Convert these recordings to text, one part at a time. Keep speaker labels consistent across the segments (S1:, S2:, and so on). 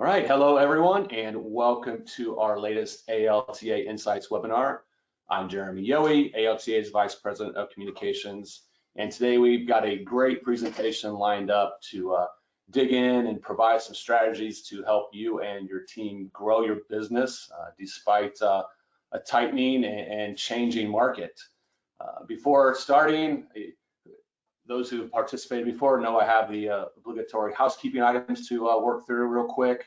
S1: All right, hello everyone, and welcome to our latest ALTA Insights webinar. I'm Jeremy Yohe, ALTA's Vice President of Communications, and today we've got a great presentation lined up to dig in and provide some strategies to help you and your team grow your business despite a tightening and changing market. Before starting, those who have participated before know I have the obligatory housekeeping items to work through real quick.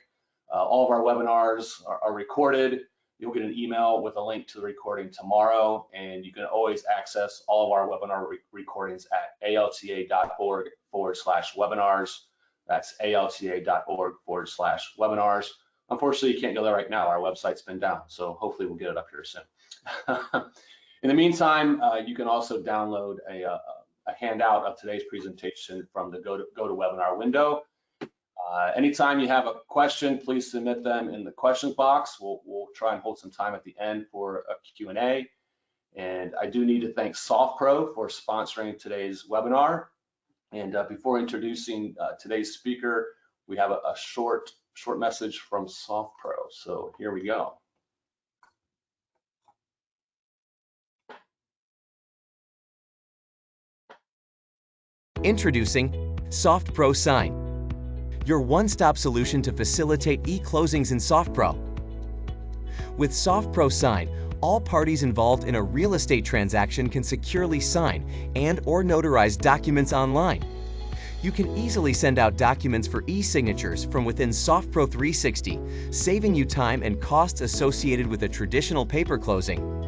S1: All of our webinars are recorded. You'll get an email with a link to the recording tomorrow, and you can always access all of our webinar recordings at alta.org/webinars. That's alta.org/webinars. Unfortunately, you can't go there right now. Our website's been down, so hopefully we'll get it up here soon. In the meantime, you can also download a handout of today's presentation from the go to webinar window. Anytime you have a question, please submit them in the questions box. We'll try and hold some time at the end for a Q&A. And I do need to thank SoftPro for sponsoring today's webinar. And before introducing today's speaker, we have a short message from SoftPro. So here we go.
S2: Introducing SoftPro Sign, your one-stop solution to facilitate e-closings in SoftPro. With SoftPro Sign, all parties involved in a real estate transaction can securely sign and/or notarize documents online. You can easily send out documents for e-signatures from within SoftPro 360, saving you time and costs associated with a traditional paper closing.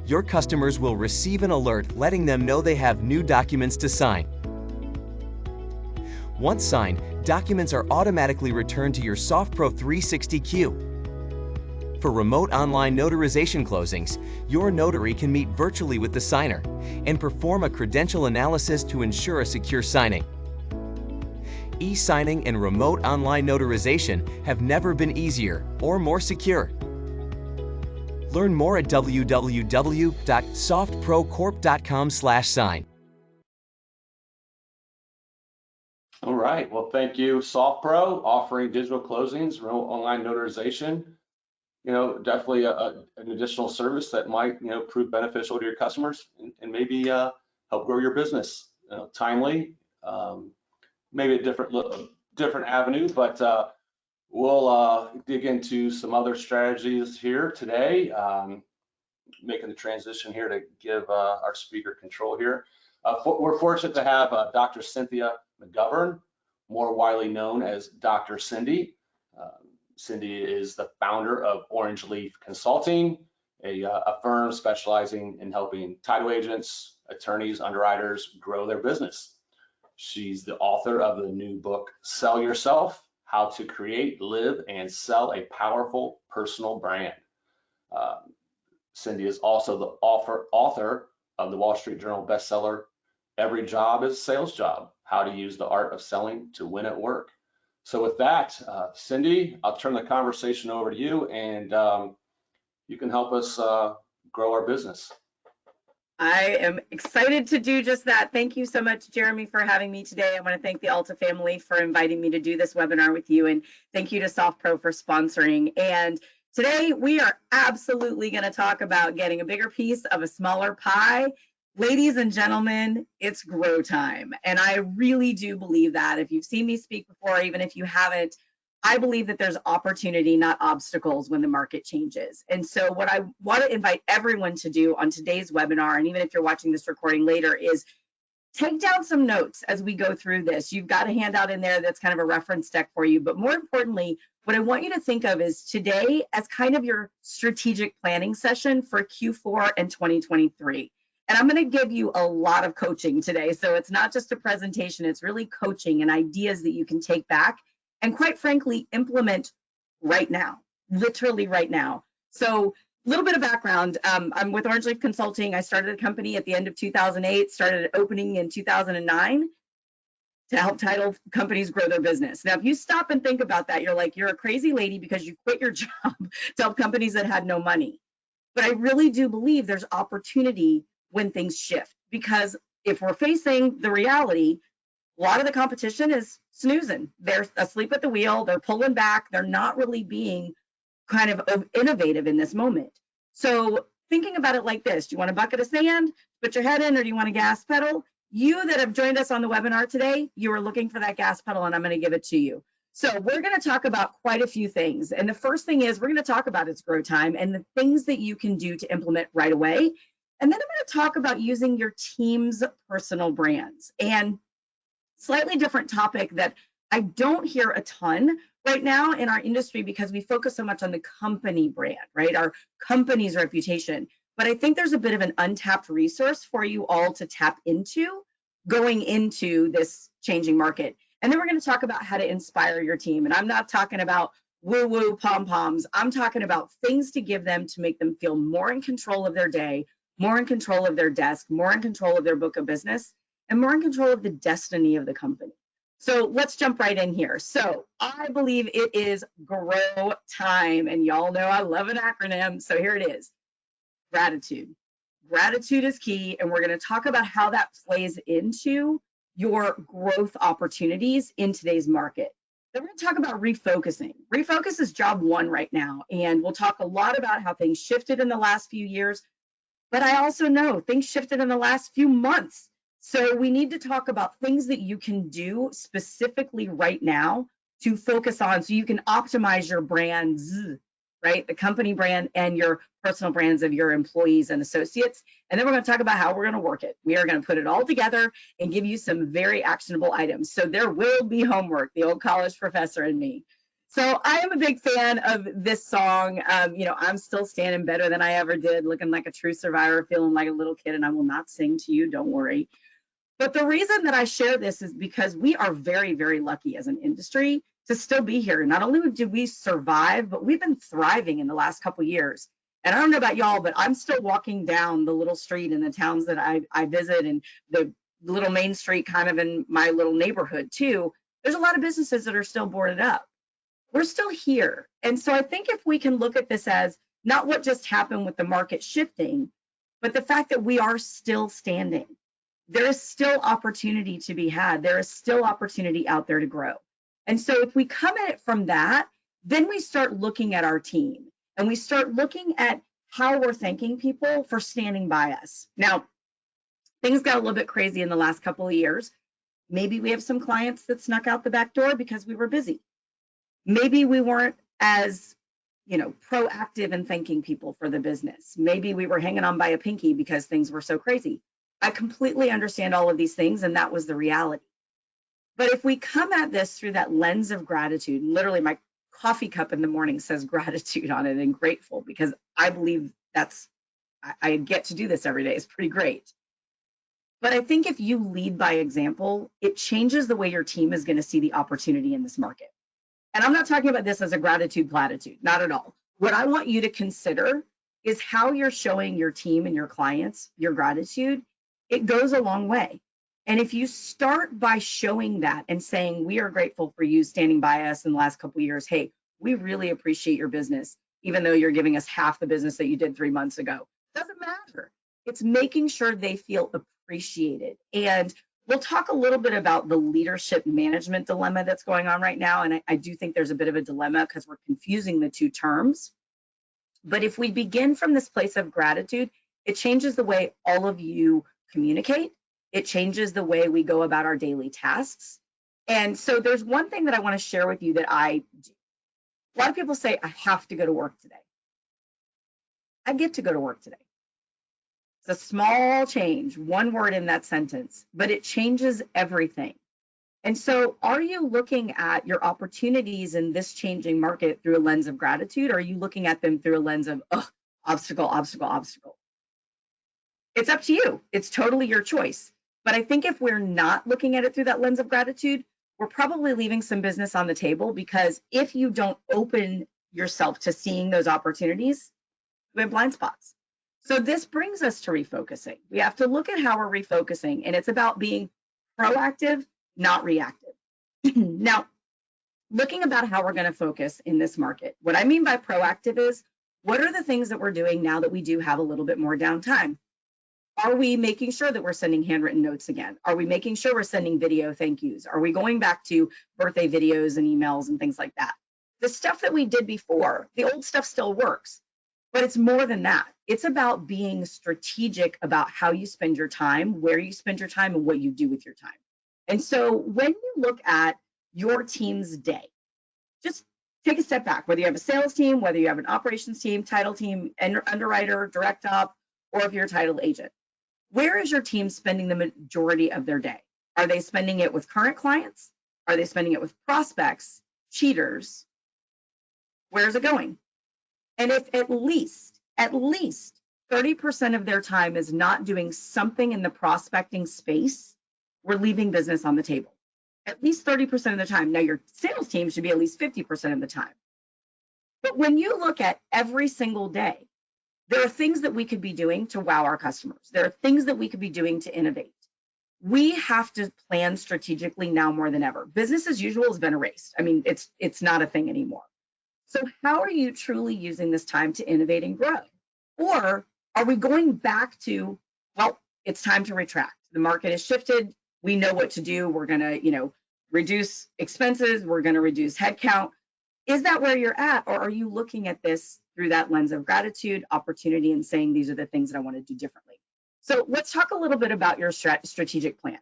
S2: Your customers will receive an alert letting them know they have new documents to sign. Once signed, documents are automatically returned to your SoftPro 360 queue. For remote online notarization closings, your notary can meet virtually with the signer and perform a credential analysis to ensure a secure signing. E-signing and remote online notarization have never been easier or more secure. Learn more at www.softprocorp.com/sign.
S1: All right, well, thank you, SoftPro, offering digital closings, remote online notarization. Definitely an additional service that might, prove beneficial to your customers and maybe help grow your business. Timely, maybe a different avenue, but we'll dig into some other strategies here today, making the transition here to give our speaker control here. We're fortunate to have Dr. Cynthia McGovern, more widely known as Dr. Cindy. Cindy is the founder of Orange Leaf Consulting, a firm specializing in helping title agents, attorneys, underwriters grow their business. She's the author of the new book, Sell Yourself: How to Create, Live, and Sell a Powerful Personal Brand. Cindy is also the author of the Wall Street Journal bestseller, Every Job is a Sales Job: How to Use the Art of Selling to Win at Work. So with that, Cindy, I'll turn the conversation over to you, and you can help us grow our business.
S3: I am excited to do just that. Thank you so much, Jeremy, for having me today. I want to thank the ALTA family for inviting me to do this webinar with you, and thank you to SoftPro for sponsoring. And today we are absolutely going to talk about getting a bigger piece of a smaller pie. Ladies and gentlemen, it's grow time. And I really do believe that. If you've seen me speak before, even if you haven't, I believe that there's opportunity, not obstacles, when the market changes. And so what I want to invite everyone to do on today's webinar, and even if you're watching this recording later, is take down some notes as we go through this. You've got a handout in there that's kind of a reference deck for you. But more importantly, what I want you to think of is today as kind of your strategic planning session for Q4 and 2023. And I'm going to give you a lot of coaching today. So it's not just a presentation, it's really coaching and ideas that you can take back and, quite frankly, implement right now, literally right now. So a little bit of background. I'm with Orange Leaf Consulting. I started a company at the end of 2008, started opening in 2009 to help title companies grow their business. Now, if you stop and think about that, you're like, you're a crazy lady because you quit your job to help companies that had no money. But I really do believe there's opportunity when things shift, because if we're facing the reality, A lot of the competition is snoozing. They're asleep at the wheel. They're pulling back. They're not really being kind of innovative in this moment. So thinking about it like this, do you want a bucket of sand, put your head in, or do you want a gas pedal? You that have joined us on the webinar today, you are looking for that gas pedal, and I'm going to give it to you. So we're going to talk about quite a few things. And the first thing is we're going to talk about its grow time and the things that you can do to implement right away. And then I'm going to talk about using your team's personal brands. And slightly different topic that I don't hear a ton right now in our industry because we focus so much on the company brand, right? Our company's reputation. But I think there's a bit of an untapped resource for you all to tap into going into this changing market. And then we're going to talk about how to inspire your team. And I'm not talking about woo-woo pom-poms. I'm talking about things to give them to make them feel more in control of their day, more in control of their desk, more in control of their book of business, and more in control of the destiny of the company. So let's jump right in here. So I believe it is grow time. And y'all know I love an acronym. So here it is. Gratitude. Gratitude is key. And we're going to talk about how that plays into your growth opportunities in today's market. Then we're going to talk about refocusing. Refocus is job one right now. And we'll talk a lot about how things shifted in the last few years. But I also know things shifted in the last few months. So we need to talk about things that you can do specifically right now to focus on so you can optimize your brands, right? The company brand and your personal brands of your employees and associates. And then we're going to talk about how we're going to work it. We are going to put it all together and give you some very actionable items. So there will be homework, the old college professor in me. So I am a big fan of this song. I'm still standing better than I ever did, looking like a true survivor, feeling like a little kid, and I will not sing to you, don't worry. But the reason that I share this is because we are very, very lucky as an industry to still be here. Not only did we survive, but we've been thriving in the last couple of years. And I don't know about y'all, but I'm still walking down the little street in the towns that I visit and the little main street kind of in my little neighborhood too. There's a lot of businesses that are still boarded up. We're still here. And so I think if we can look at this as not what just happened with the market shifting, but the fact that we are still standing. There is still opportunity to be had. There is still opportunity out there to grow. And so if we come at it from that, then we start looking at our team and we start looking at how we're thanking people for standing by us. Now, things got a little bit crazy in the last couple of years. Maybe we have some clients that snuck out the back door because we were busy. Maybe we weren't as, proactive in thanking people for the business. Maybe we were hanging on by a pinky because things were so crazy. I completely understand all of these things, and that was the reality. But if we come at this through that lens of gratitude, literally my coffee cup in the morning says gratitude on it and grateful because I believe I get to do this every day. It's pretty great. But I think if you lead by example, it changes the way your team is going to see the opportunity in this market. And I'm not talking about this as a gratitude platitude, not at all. What I want you to consider is how you're showing your team and your clients your gratitude. It goes a long way. And if you start by showing that and saying, we are grateful for you standing by us in the last couple of years. Hey, we really appreciate your business, even though you're giving us half the business that you did 3 months ago. Doesn't matter. It's making sure they feel appreciated. And we'll talk a little bit about the leadership management dilemma that's going on right now. And I do think there's a bit of a dilemma because we're confusing the two terms. But if we begin from this place of gratitude, it changes the way all of you communicate. It changes the way we go about our daily tasks. And so there's one thing that I want to share with you that I do. A lot of people say, I have to go to work today. I get to go to work today. It's a small change, one word in that sentence, but it changes everything. And so are you looking at your opportunities in this changing market through a lens of gratitude, or are you looking at them through a lens of obstacle, obstacle, obstacle? It's up to you. It's totally your choice. But I think if we're not looking at it through that lens of gratitude, we're probably leaving some business on the table, because if you don't open yourself to seeing those opportunities, we have blind spots. So this brings us to refocusing. We have to look at how we're refocusing, and it's about being proactive, not reactive. Now, looking about how we're going to focus in this market, what I mean by proactive is, what are the things that we're doing now that we do have a little bit more downtime? Are we making sure that we're sending handwritten notes again? Are we making sure we're sending video thank yous? Are we going back to birthday videos and emails and things like that? The stuff that we did before, the old stuff still works, but it's more than that. It's about being strategic about how you spend your time, where you spend your time, and what you do with your time. And so when you look at your team's day, just take a step back, whether you have a sales team, whether you have an operations team, title team, underwriter, direct op, or if you're a title agent. Where is your team spending the majority of their day? Are they spending it with current clients? Are they spending it with prospects, cheaters? Where's it going? And if at least 30% of their time is not doing something in the prospecting space, we're leaving business on the table. At least 30% of the time. Now, your sales team should be at least 50% of the time. But when you look at every single day, there are things that we could be doing to wow our customers. There are things that we could be doing to innovate. We have to plan strategically now more than ever. Business as usual has been erased. I mean, it's not a thing anymore. So how are you truly using this time to innovate and grow? Or are we going back to, well, it's time to retract. The market has shifted. We know what to do. We're going to, reduce expenses. We're going to reduce headcount. Is that where you're at? Or are you looking at this through that lens of gratitude, opportunity, and saying, these are the things that I want to do differently? So let's talk a little bit about your strategic plan.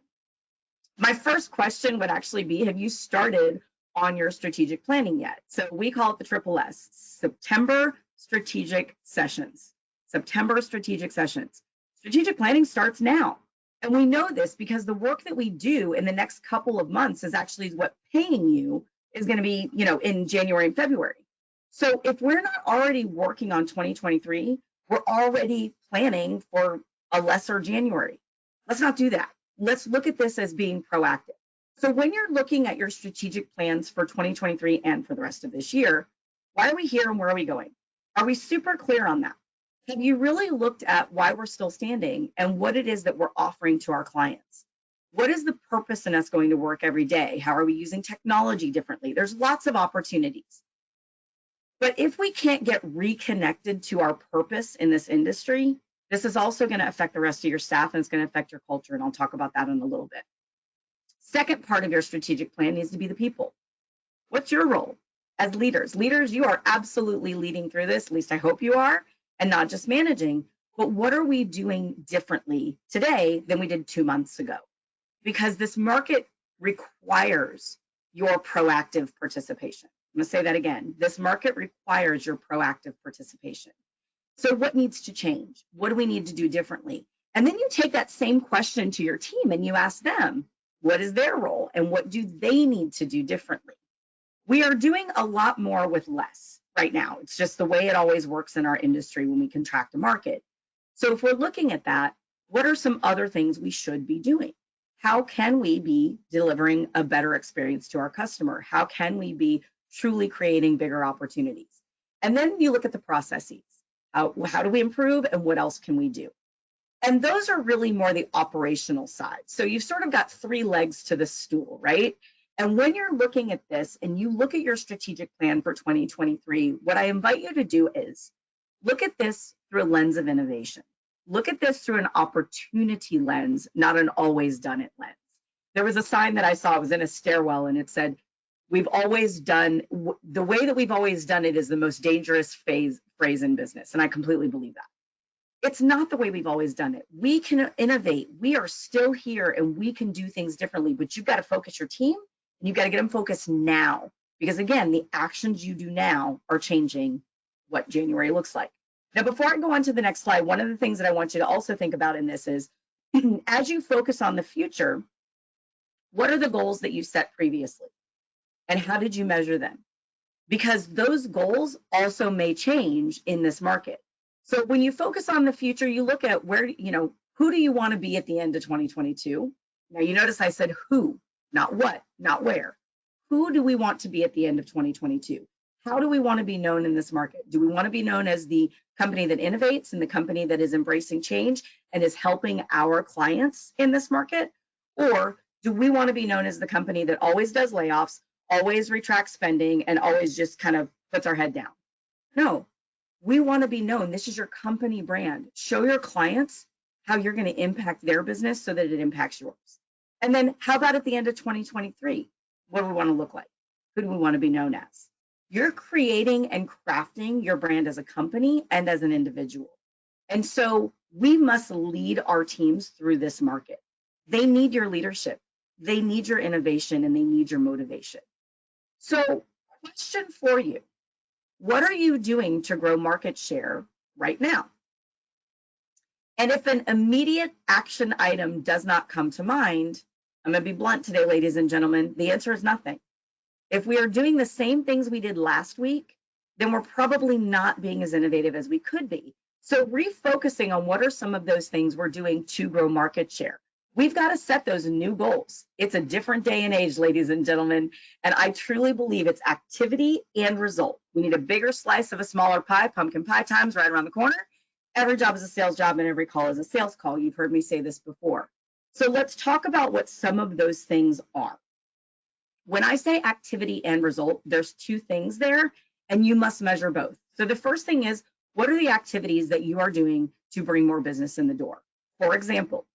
S3: My first question would actually be, have you started on your strategic planning yet? So we call it the triple S, September Strategic Sessions. September Strategic Sessions. Strategic planning starts now. And we know this because the work that we do in the next couple of months is actually what paying you is going to be, in January and February. So if we're not already working on 2023, we're already planning for a lesser January. Let's not do that. Let's look at this as being proactive. So when you're looking at your strategic plans for 2023 and for the rest of this year, why are we here and where are we going? Are we super clear on that? Have you really looked at why we're still standing and what it is that we're offering to our clients? What is the purpose in us going to work every day? How are we using technology differently? There's lots of opportunities. But if we can't get reconnected to our purpose in this industry, this is also going to affect the rest of your staff and it's going to affect your culture. And I'll talk about that in a little bit. Second part of your strategic plan needs to be the people. What's your role as leaders? Leaders, you are absolutely leading through this, at least I hope you are, and not just managing, but what are we doing differently today than we did 2 months ago? Because this market requires your proactive participation. I'm gonna say that again. This market requires your proactive participation. So what needs to change? What do we need to do differently? And then you take that same question to your team and you ask them, what is their role and what do they need to do differently? We are doing a lot more with less right now. It's just the way it always works in our industry when we contract a market. So if we're looking at that, what are some other things we should be doing? How can we be delivering a better experience to our customer? How can we be truly creating bigger opportunities? And then you look at the processes. How do we improve and what else can we do? And those are really more the operational side. So you've sort of got 3 legs to the stool, right? And when you're looking at this and you look at your strategic plan for 2023, what I invite you to do is look at this through a lens of innovation. Look at this through an opportunity lens, not an always done it lens. There was a sign that I saw, it was in a stairwell, and it said, we've always done, the way that we've always done it is the most dangerous phrase in business. And I completely believe that. It's not the way we've always done it. We can innovate. We are still here and we can do things differently, but you've got to focus your team and you've got to get them focused now. Because again, the actions you do now are changing what January looks like. Now, before I go on to the next slide, one of the things that I want you to also think about in this is, as you focus on the future, what are the goals that you set previously? And how did you measure them? Because those goals also may change in this market. So when you focus on the future, you look at where, who do you want to be at the end of 2022? Now, you notice I said who, not what, not where. Who do we want to be at the end of 2022? How do we want to be known in this market? Do we want to be known as the company that innovates and the company that is embracing change and is helping our clients in this market? Or do we want to be known as the company that always does layoffs, always retracts spending, and always just kind of puts our head down? No, we want to be known. This is your company brand. Show your clients how you're going to impact their business so that it impacts yours. And then how about at the end of 2023? What do we want to look like? Who do we want to be known as? You're creating and crafting your brand as a company and as an individual. And so we must lead our teams through this market. They need your leadership, they need your innovation, and they need your motivation. So, question for you: what are you doing to grow market share right now? And if an immediate action item does not come to mind, I'm going to be blunt today, ladies and gentlemen, the answer is nothing. If we are doing the same things we did last week, then we're probably not being as innovative as we could be. So refocusing on what are some of those things we're doing to grow market share. We've got to set those new goals. It's a different day and age, ladies and gentlemen, and I truly believe it's activity and result. We need a bigger slice of a smaller pie. Pumpkin pie time's right around the corner. Every job is a sales job and every call is a sales call. You've heard me say this before. So let's talk about what some of those things are. When I say activity and result, there's two things there, and you must measure both. So the first thing is, what are the activities that you are doing to bring more business in the door? For example,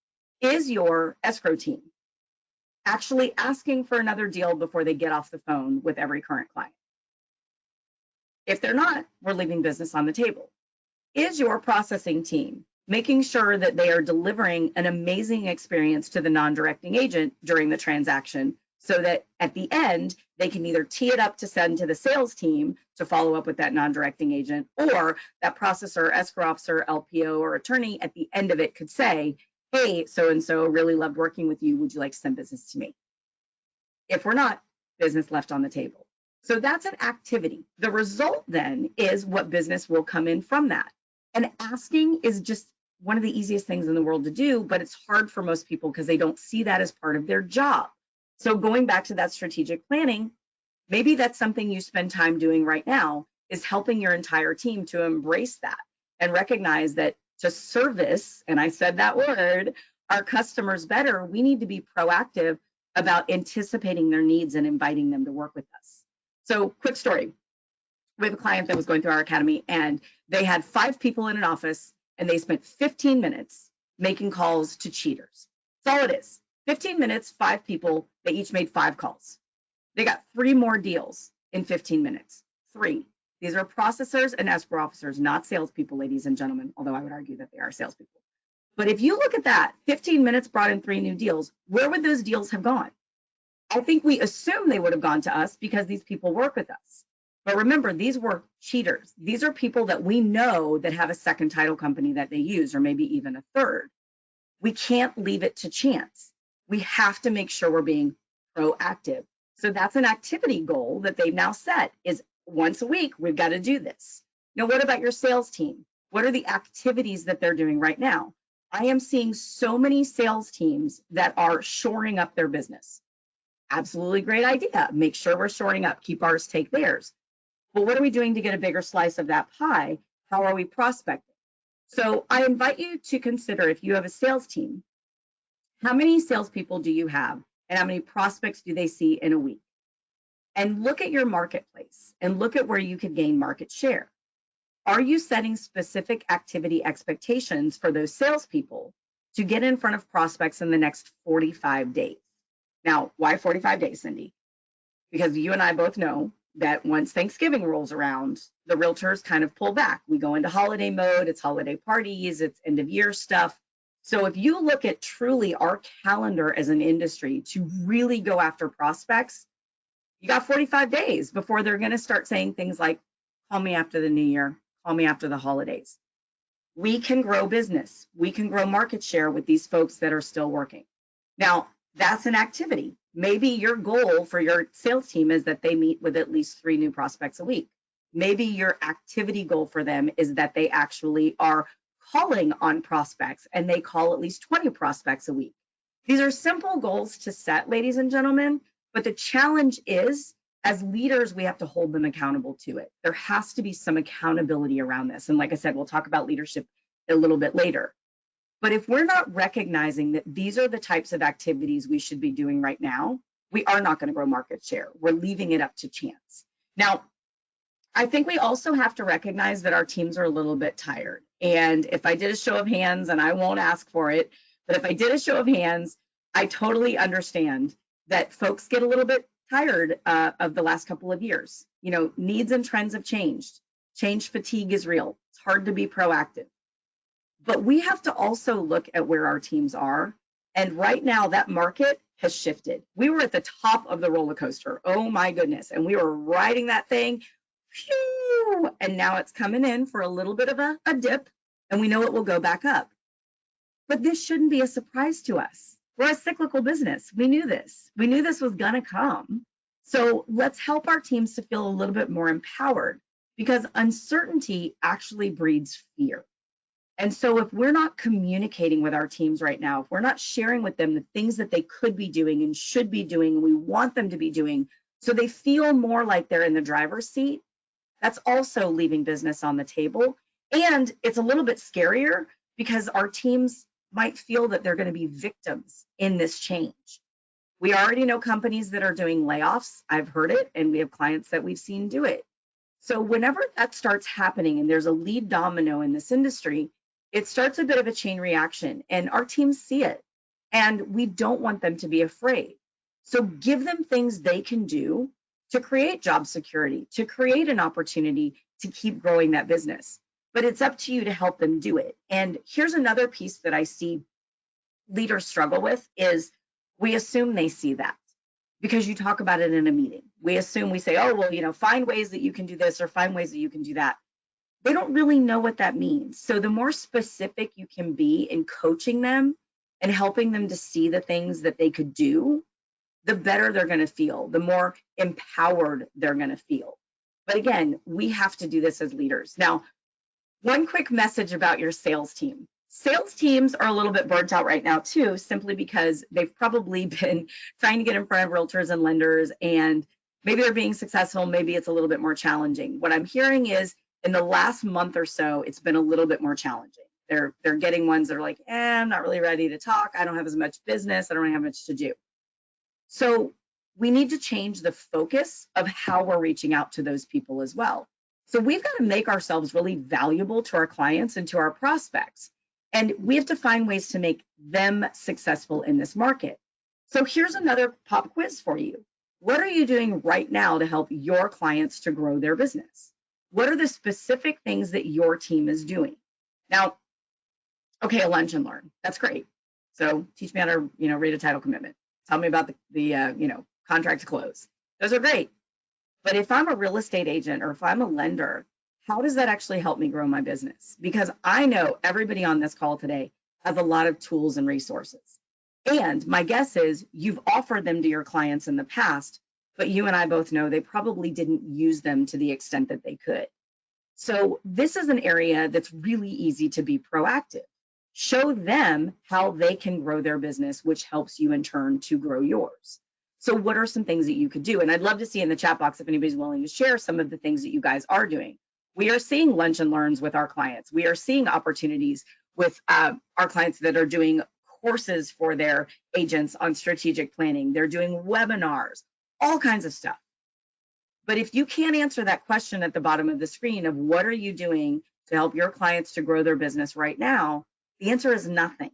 S3: is your escrow team actually asking for another deal before they get off the phone with every current client? If they're not, we're leaving business on the table. Is your processing team making sure that they are delivering an amazing experience to the non-directing agent during the transaction so that at the end, they can either tee it up to send to the sales team to follow up with that non-directing agent, or that processor, escrow officer, LPO, or attorney at the end of it could say, hey, so-and-so, really loved working with you. Would you like to send business to me? If we're not, business left on the table. So that's an activity. The result then is what business will come in from that. And asking is just one of the easiest things in the world to do, but it's hard for most people because they don't see that as part of their job. So going back to that strategic planning, maybe that's something you spend time doing right now, is helping your entire team to embrace that and recognize that to service, and I said that word, our customers better, we need to be proactive about anticipating their needs and inviting them to work with us. So quick story. We have a client that was going through our academy, and they had 5 people in an office, and they spent 15 minutes making calls to cheaters. That's all it is. 15 minutes, 5 people, they each made 5 calls. They got 3 more deals in 15 minutes. 3. These are processors and escrow officers, not salespeople, ladies and gentlemen, although I would argue that they are salespeople. But if you look at that, 15 minutes brought in 3 new deals, where would those deals have gone? I think we assume they would have gone to us because these people work with us. But remember, these were cheaters. These are people that we know that have a second title company that they use, or maybe even a third. We can't leave it to chance. We have to make sure we're being proactive. So that's an activity goal that they've now set, is once a week, we've got to do this. Now, what about your sales team? What are the activities that they're doing right now? I am seeing so many sales teams that are shoring up their business. Absolutely great idea. Make sure we're shoring up, keep ours, take theirs. But what are we doing to get a bigger slice of that pie? How are we prospecting? So I invite you to consider, if you have a sales team, how many salespeople do you have and how many prospects do they see in a week? And look at your marketplace and look at where you could gain market share. Are you setting specific activity expectations for those salespeople to get in front of prospects in the next 45 days? Now, why 45 days, Cindy? Because you and I both know that once Thanksgiving rolls around, the realtors kind of pull back. We go into holiday mode, it's holiday parties, it's end of year stuff. So if you look at truly our calendar as an industry to really go after prospects, you got 45 days before they're going to start saying things like, call me after the new year, call me after the holidays. We can grow business. We can grow market share with these folks that are still working. Now, that's an activity. Maybe your goal for your sales team is that they meet with at least 3 new prospects a week. Maybe your activity goal for them is that they actually are calling on prospects and they call at least 20 prospects a week. These are simple goals to set, ladies and gentlemen, but the challenge is, as leaders, we have to hold them accountable to it. There has to be some accountability around this. And like I said, we'll talk about leadership a little bit later. But if we're not recognizing that these are the types of activities we should be doing right now, we are not going to grow market share. We're leaving it up to chance. Now, I think we also have to recognize that our teams are a little bit tired. And if I did a show of hands, and I won't ask for it, but if I did a show of hands, I totally understand that folks get a little bit tired of the last couple of years. You know, needs and trends have changed. Change fatigue is real. It's hard to be proactive. But we have to also look at where our teams are. And right now, that market has shifted. We were at the top of the roller coaster. Oh my goodness. And we were riding that thing. Phew, and now it's coming in for a little bit of a dip, and we know it will go back up. But this shouldn't be a surprise to us. We're a cyclical business. We knew this. We knew this was going to come. So let's help our teams to feel a little bit more empowered, because uncertainty actually breeds fear. And so if we're not communicating with our teams right now, if we're not sharing with them the things that they could be doing and should be doing, and we want them to be doing, so they feel more like they're in the driver's seat, that's also leaving business on the table. And it's a little bit scarier because our teams might feel that they're going to be victims in this change. We already know companies that are doing layoffs. I've heard it, and we have clients that we've seen do it. So whenever that starts happening and there's a lead domino in this industry, it starts a bit of a chain reaction, and our teams see it, and we don't want them to be afraid. So give them things they can do to create job security, to create an opportunity to keep growing that business. But it's up to you to help them do it. And here's another piece that I see leaders struggle with is we assume they see that because you talk about it in a meeting. We assume, we say, oh, well, you know, find ways that you can do this or find ways that you can do that. They don't really know what that means. So the more specific you can be in coaching them and helping them to see the things that they could do, the better they're going to feel, the more empowered they're going to feel. But again, we have to do this as leaders. Now, one quick message about your sales team. Sales teams are a little bit burnt out right now too, simply because they've probably been trying to get in front of realtors and lenders, and maybe they're being successful, maybe it's a little bit more challenging. What I'm hearing is in the last month or so, it's been a little bit more challenging. They're getting ones that are like, I'm not really ready to talk. I don't have as much business. I don't have much to do. So we need to change the focus of how we're reaching out to those people as well. So we've got to make ourselves really valuable to our clients and to our prospects. And we have to find ways to make them successful in this market. So here's another pop quiz for you. What are you doing right now to help your clients to grow their business? What are the specific things that your team is doing? Now, okay, a lunch and learn. That's great. So teach me how to, read a title commitment. Tell me about the contract to close. Those are great. But if I'm a real estate agent or if I'm a lender, how does that actually help me grow my business? Because I know everybody on this call today has a lot of tools and resources. And my guess is you've offered them to your clients in the past, but you and I both know they probably didn't use them to the extent that they could. So this is an area that's really easy to be proactive. Show them how they can grow their business, which helps you in turn to grow yours. So what are some things that you could do? And I'd love to see in the chat box if anybody's willing to share some of the things that you guys are doing. We are seeing lunch and learns with our clients. We are seeing opportunities with our clients that are doing courses for their agents on strategic planning. They're doing webinars, all kinds of stuff. But if you can't answer that question at the bottom of the screen of what are you doing to help your clients to grow their business right now, the answer is nothing.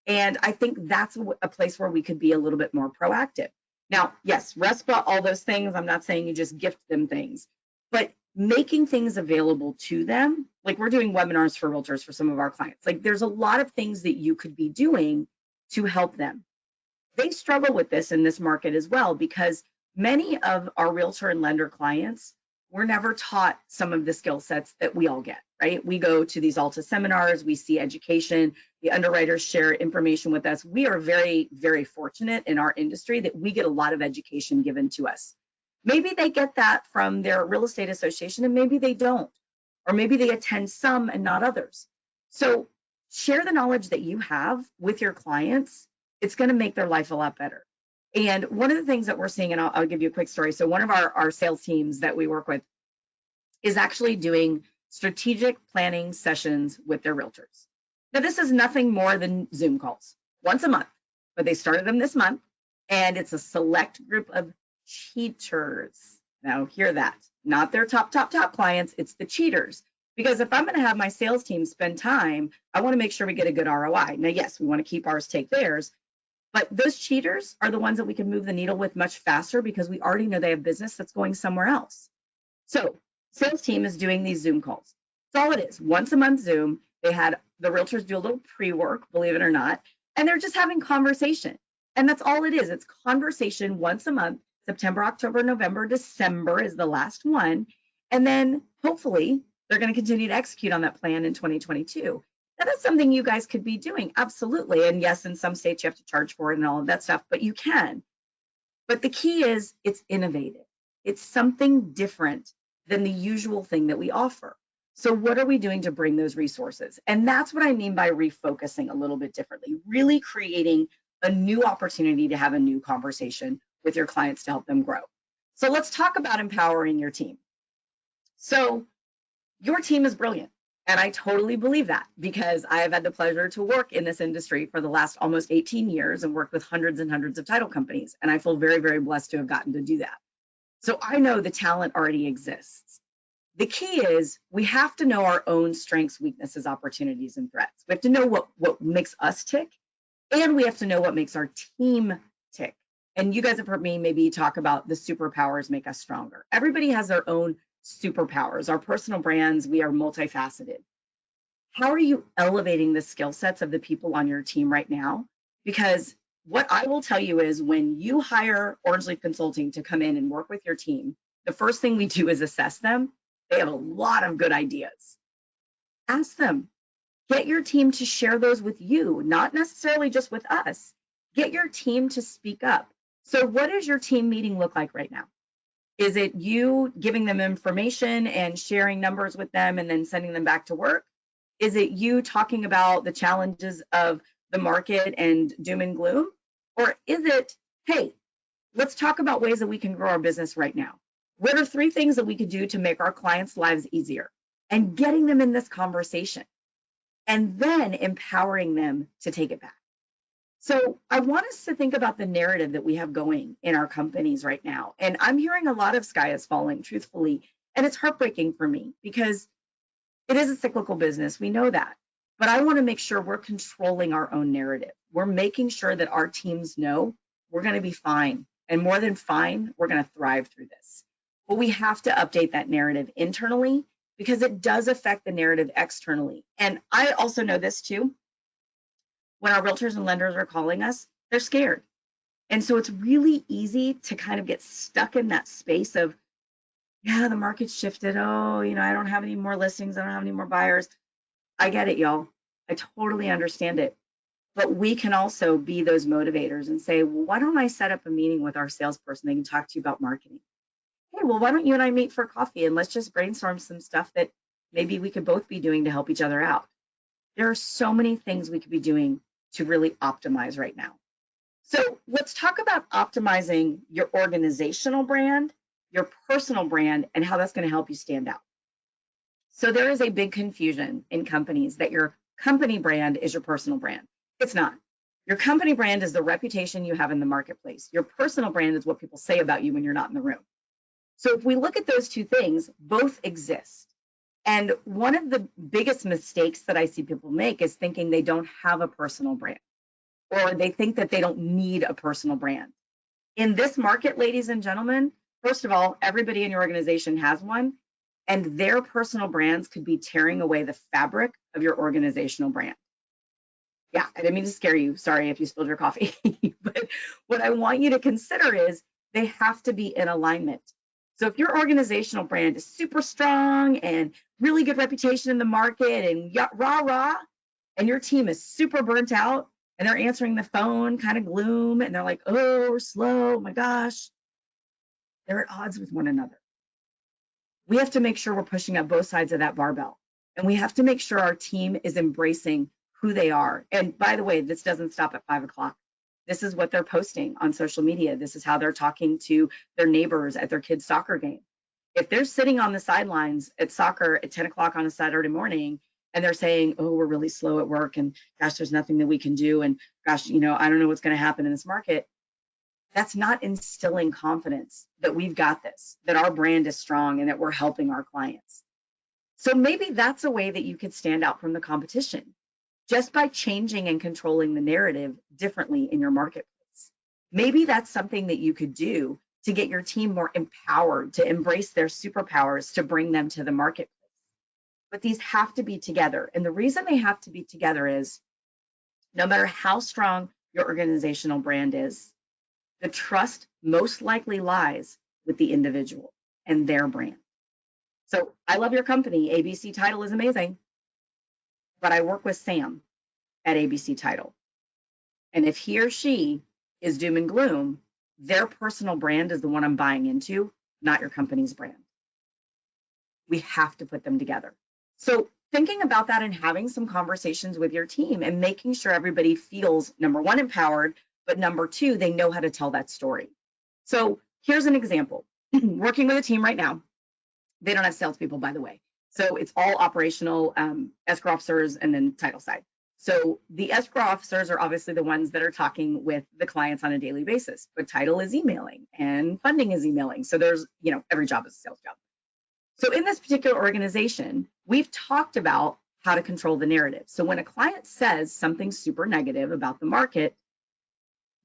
S3: And I think that's a place where we could be a little bit more proactive. Now, yes, RESPA, all those things, I'm not saying you just gift them things, but making things available to them, like we're doing webinars for realtors for some of our clients. Like there's a lot of things that you could be doing to help them. They struggle with this in this market as well, because many of our realtor and lender clients were never taught some of the skill sets that we all get, right? We go to these ALTA seminars, we see education, the underwriters share information with us. We are very, very fortunate in our industry that we get a lot of education given to us. Maybe they get that from their real estate association and maybe they don't, or maybe they attend some and not others. So share the knowledge that you have with your clients. It's going to make their life a lot better. And one of the things that we're seeing, and I'll give you a quick story. So one of our sales teams that we work with is actually doing strategic planning sessions with their realtors. Now, this is nothing more than Zoom calls once a month, but they started them this month, and it's a select group of cheaters. Now, hear that. not their top clients, it's the cheaters. Because if I'm going to have my sales team spend time, I want to make sure we get a good ROI. Now, yes, we want to keep ours, take theirs, but those cheaters are the ones that we can move the needle with much faster because we already know they have business that's going somewhere else. So sales team is doing these Zoom calls. That's all it is. Once a month Zoom. They had the realtors do a little pre-work, believe it or not, and they're just having conversation. And that's all it is. It's conversation once a month. September, October, November, December is the last one. And then hopefully they're going to continue to execute on that plan in 2022. That is something you guys could be doing. Absolutely. And yes, in some states you have to charge for it and all of that stuff, but you can. But the key is it's innovative. It's something different than the usual thing that we offer. So what are we doing to bring those resources? And that's what I mean by refocusing a little bit differently, really creating a new opportunity to have a new conversation with your clients to help them grow. So let's talk about empowering your team. So your team is brilliant. And I totally believe that because I have had the pleasure to work in this industry for the last almost 18 years and worked with hundreds and hundreds of title companies. And I feel very, very blessed to have gotten to do that. So I know the talent already exists. The key is we have to know our own strengths, weaknesses, opportunities, and threats. We have to know what makes us tick, and we have to know what makes our team tick. And you guys have heard me maybe talk about the superpowers make us stronger. Everybody has their own superpowers. Our personal brands, we are multifaceted. How are you elevating the skill sets of the people on your team right now? Because what I will tell you is when you hire Orange Leaf Consulting to come in and work with your team, the first thing we do is assess them. They have a lot of good ideas. Ask them. Get your team to share those with you, not necessarily just with us. Get your team to speak up. So what does your team meeting look like right now? Is it you giving them information and sharing numbers with them and then sending them back to work? Is it you talking about the challenges of the market and doom and gloom? Or is it, hey, let's talk about ways that we can grow our business right now? What are 3 things that we could do to make our clients' lives easier? And getting them in this conversation and then empowering them to take it back. So I want us to think about the narrative that we have going in our companies right now. And I'm hearing a lot of sky is falling, truthfully. And it's heartbreaking for me because it is a cyclical business. We know that. But I want to make sure we're controlling our own narrative. We're making sure that our teams know we're going to be fine. And more than fine, we're going to thrive through this. But we have to update that narrative internally because it does affect the narrative externally. And I also know this too. When our realtors and lenders are calling us, they're scared. And so it's really easy to kind of get stuck in that space of, yeah, the market's shifted. Oh, I don't have any more listings. I don't have any more buyers. I get it, y'all. I totally understand it. But we can also be those motivators and say, well, why don't I set up a meeting with our salesperson? They can talk to you about marketing. Hey, well, why don't you and I meet for coffee and let's just brainstorm some stuff that maybe we could both be doing to help each other out. There are so many things we could be doing to really optimize right now. So let's talk about optimizing your organizational brand, your personal brand, and how that's going to help you stand out. So there is a big confusion in companies that your company brand is your personal brand. It's not. Your company brand is the reputation you have in the marketplace. Your personal brand is what people say about you when you're not in the room. So if we look at those two things, both exist. And one of the biggest mistakes that I see people make is thinking they don't have a personal brand, or they think that they don't need a personal brand. In this market, ladies and gentlemen, first of all, everybody in your organization has one, and their personal brands could be tearing away the fabric of your organizational brand. Yeah, I didn't mean to scare you. Sorry if you spilled your coffee. But what I want you to consider is they have to be in alignment. So if your organizational brand is super strong and really good reputation in the market and rah, and your team is super burnt out and they're answering the phone, kind of gloom, and they're like, oh, we're slow, oh my gosh, they're at odds with one another. We have to make sure we're pushing up both sides of that barbell. And we have to make sure our team is embracing who they are. And by the way, this doesn't stop at 5 o'clock. This is what they're posting on social media. This is how they're talking to their neighbors at their kids' soccer game. If they're sitting on the sidelines at soccer at 10 o'clock on a Saturday morning and they're saying, oh, we're really slow at work and gosh, there's nothing that we can do. And gosh, I don't know what's going to happen in this market. that's not instilling confidence that we've got this, that our brand is strong and that we're helping our clients. So maybe that's a way that you could stand out from the competition, just by changing and controlling the narrative differently in your marketplace. Maybe that's something that you could do to get your team more empowered, to embrace their superpowers, to bring them to the marketplace. But these have to be together. And the reason they have to be together is no matter how strong your organizational brand is, the trust most likely lies with the individual and their brand. So I love your company. ABC Title is amazing. But I work with Sam at ABC Title. And if he or she is doom and gloom, their personal brand is the one I'm buying into, not your company's brand. We have to put them together. So thinking about that and having some conversations with your team and making sure everybody feels, number one, empowered, but number two, they know how to tell that story. So here's an example. Working with a team right now. They don't have salespeople, by the way. So it's all operational escrow officers and then title side. So the escrow officers are obviously the ones that are talking with the clients on a daily basis, but title is emailing and funding is emailing. So there's, every job is a sales job. So in this particular organization, we've talked about how to control the narrative. So when a client says something super negative about the market,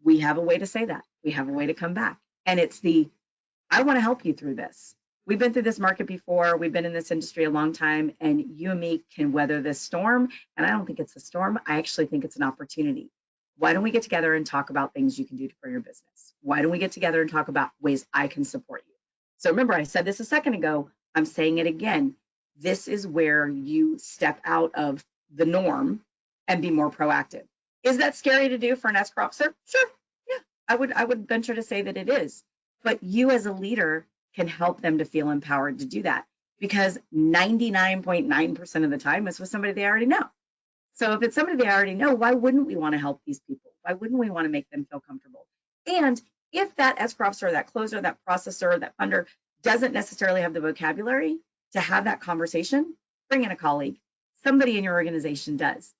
S3: we have a way to say that. We have a way to come back. And it's I want to help you through this. We've been through this market before. We've been in this industry a long time, and you and me can weather this storm. And I don't think it's a storm. I actually think it's an opportunity. Why don't we get together and talk about things you can do for your business? Why don't we get together and talk about ways I can support you? So remember, I said this a second ago. I'm saying it again. This is where you step out of the norm and be more proactive. Is that scary to do for an escrow officer? Sure. Yeah, I would venture to say that it is. But you as a leader can help them to feel empowered to do that, because 99.9% of the time it's with somebody they already know. So if it's somebody they already know, why wouldn't we want to help these people? Why wouldn't we want to make them feel comfortable? And if that escrow officer, that closer, that processor, that funder doesn't necessarily have the vocabulary to have that conversation, bring in a colleague. Somebody in your organization does.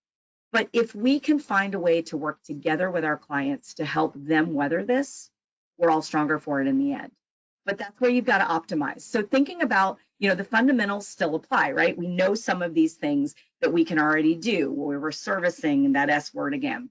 S3: But if we can find a way to work together with our clients to help them weather this, we're all stronger for it in the end. But that's where you've got to optimize. So thinking about, the fundamentals still apply, right? We know some of these things that we can already do. We were servicing that S word again.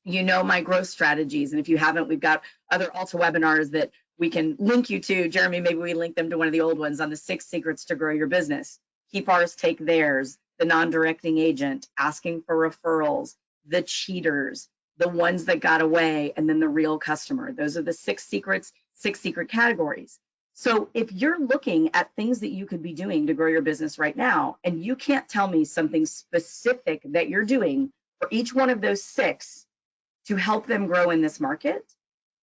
S3: My growth strategies. And if you haven't, we've got other ALTA webinars that we can link you to. Jeremy, maybe we link them to one of the old ones on the 6 secrets to grow your business. Keep ours, take theirs, the non-directing agent, asking for referrals, the cheaters, the ones that got away, and then the real customer. Those are the 6 secrets, 6 secret categories. So if you're looking at things that you could be doing to grow your business right now, and you can't tell me something specific that you're doing for each one of those 6 to help them grow in this market,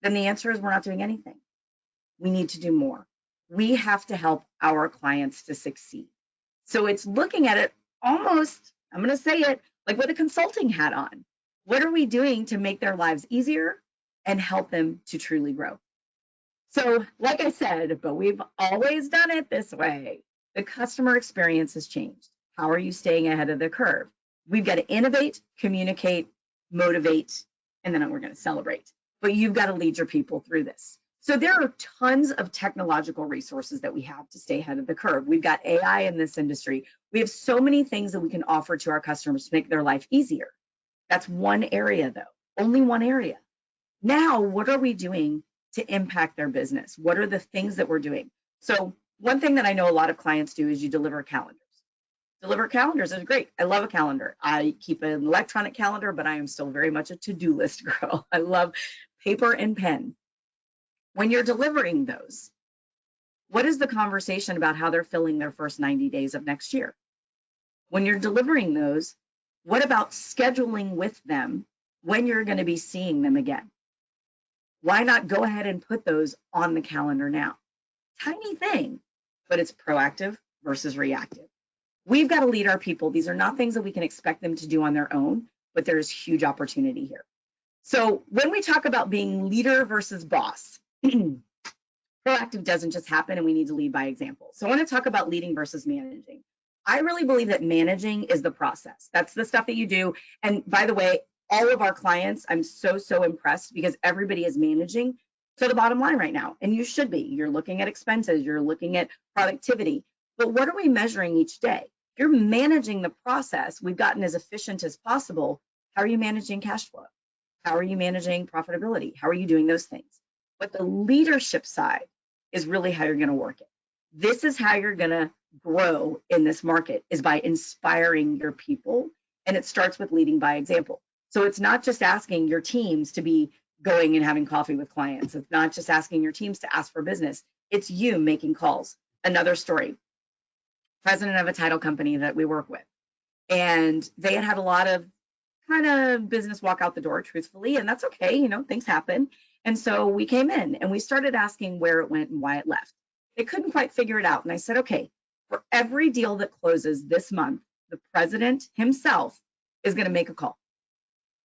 S3: then the answer is we're not doing anything. We need to do more. We have to help our clients to succeed. So it's looking at it almost, I'm going to say it, like with a consulting hat on. What are we doing to make their lives easier and help them to truly grow? So like I said, but we've always done it this way. The customer experience has changed. How are you staying ahead of the curve? We've got to innovate, communicate, motivate, and then we're going to celebrate. But you've got to lead your people through this. So there are tons of technological resources that we have to stay ahead of the curve. We've got AI in this industry. We have so many things that we can offer to our customers to make their life easier. That's one area though, only one area. Now, what are we doing to impact their business? What are the things that we're doing? So one thing that I know a lot of clients do is you deliver calendars. Deliver calendars is great. I love a calendar. I keep an electronic calendar, but I am still very much a to-do list girl. I love paper and pen. When you're delivering those, what is the conversation about how they're filling their first 90 days of next year? When you're delivering those, what about scheduling with them when you're going to be seeing them again? Why not go ahead and put those on the calendar now? Tiny thing, but it's proactive versus reactive. We've got to lead our people. These are not things that we can expect them to do on their own, but there is huge opportunity here. So when we talk about being leader versus boss, proactive doesn't just happen and we need to lead by example. So I want to talk about leading versus managing. I really believe that managing is the process. That's the stuff that you do. And by the way, all of our clients, I'm so impressed because everybody is managing So the bottom line right now, and you should be, you're looking at expenses, you're looking at productivity, but what are we measuring each day? If you're managing the process, we've gotten as efficient as possible. How are you managing cash flow? How are you managing profitability? How are you doing those things? But the leadership side is really how you're going to work it. This is how you're going to grow in this market, is by inspiring your people. And it starts with leading by example. So it's not just asking your teams to be going and having coffee with clients. It's not just asking your teams to ask for business. It's you making calls. Another story, president of a title company that we work with. And they had a lot of kind of business walk out the door, truthfully, and that's okay, you know, things happen. And so we came in and we started asking where it went and why it left. They couldn't quite figure it out. And I said, okay, for every deal that closes this month, the president himself is going to make a call.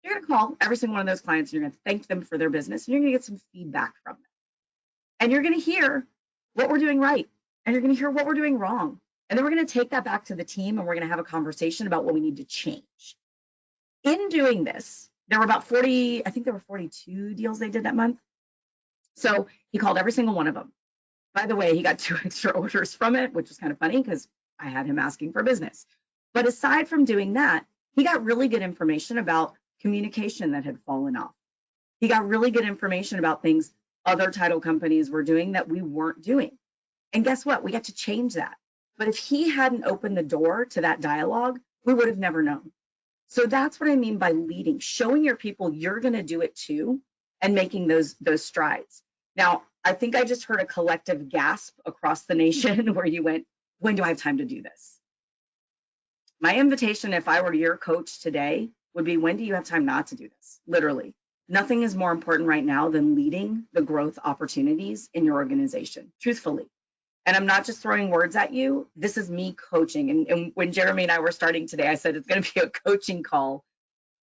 S3: You're going to call every single one of those clients, and you're going to thank them for their business, and you're going to get some feedback from them. And you're going to hear what we're doing right, and you're going to hear what we're doing wrong. And then we're going to take that back to the team, and we're going to have a conversation about what we need to change. In doing this, there were about 40, I think there were 42 deals they did that month. So he called every single one of them. By the way, he got 2 extra orders from it, which is kind of funny because I had him asking for business. But aside from doing that, he got really good information about communication that had fallen off. He got really good information about things other title companies were doing that we weren't doing. And guess what? We got to change that. But if he hadn't opened the door to that dialogue, we would have never known. So that's what I mean by leading, showing your people you're going to do it too, and making those strides. Now, I think I just heard a collective gasp across the nation where you went, when do I have time to do this? My invitation, if I were your coach today, would be, when do you have time not to do this? Literally. Nothing is more important right now than leading the growth opportunities in your organization, truthfully. And I'm not just throwing words at you. This is me coaching. And when Jeremy and I were starting today, I said it's going to be a coaching call